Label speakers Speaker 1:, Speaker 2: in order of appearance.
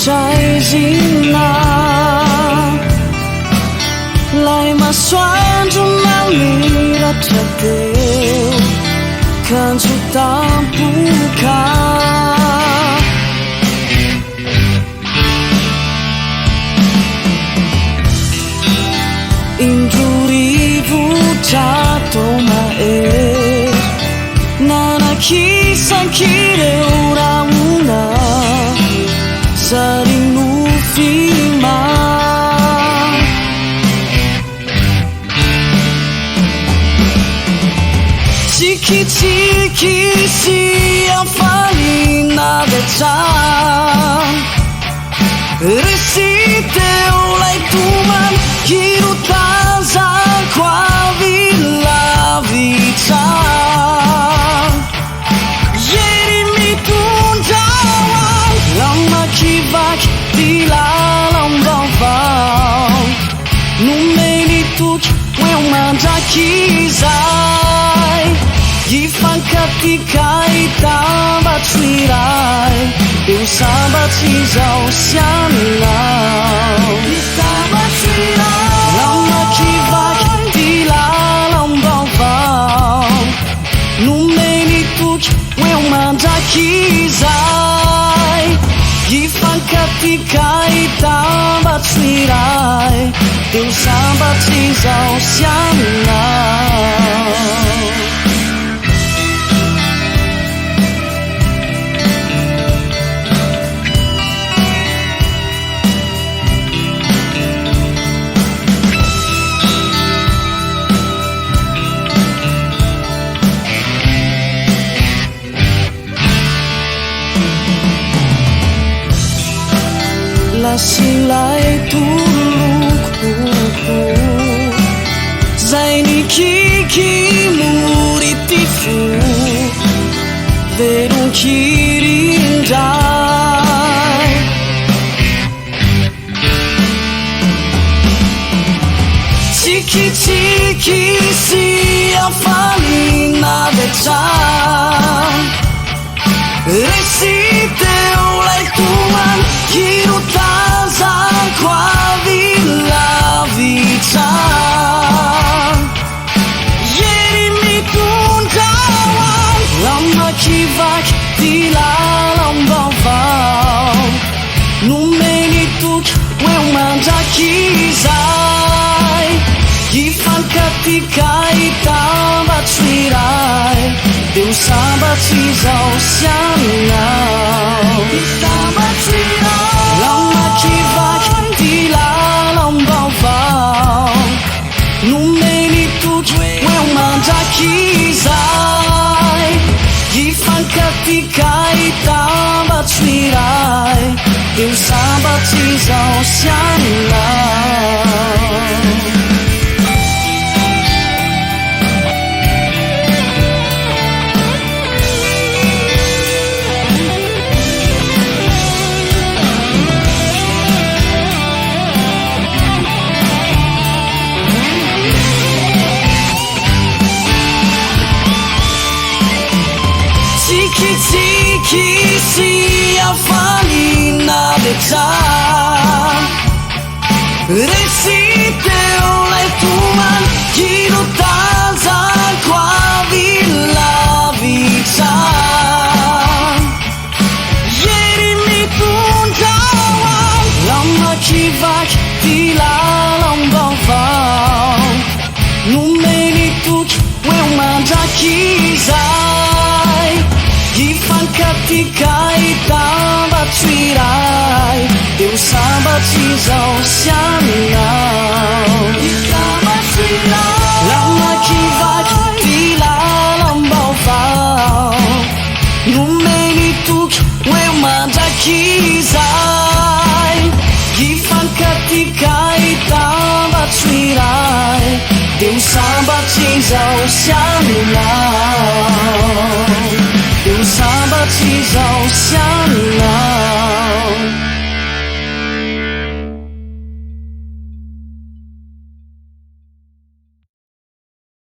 Speaker 1: ใจจริงนะ来嘛算着哪里的特别看出当不开Kisah kira orang-una sering nufima Ciki-ciki siapa lina becam Resite oleh tuman Hiru tazan kwa vila vitam Kivak di lalang bawang Numeni tuk Weu mandakizai Gifan ketika Tambat swirai Eu sambat hizau sianau Tambat swirai Lama kivak di lalang bawang Numeni tuk Weu mandakizai Gifan ketika tambat swirai Eu sambat hizau sianau Silai tulukku Zaini kiki muritifu Verun kirindai Ciki-ciki siapa lina becam Resite oleh Tuhan Hiru tazan kwa vila vitam Yerimi tundawan Lama kivak di lalang bawang Numeni tuk Weu mandakizai Gifan ketika tambat swirai Eu sambat hizau sianau Tambat swirai Lama kivak di lalang bawang Numeni tuk Weu mandakizai Gifan ketika tambat swirai Eu sambat hizau sianau Ciki-ciki siapa lina becam Resite oleh Tuhan Hiru tazan kwa vila vitam Yerimi tundawan Lama kivak di lalang bawang Numeni tuk Weu mandakizai Gifan ketika tambat swirai Eu sambat hizau sianau Tambat swirai Lama kivak di lalang bawang Numeni tuk Weu mandakizai Gifan ketika tambat swirai Eu sambat hizau sianau Eu sambat hizau sianau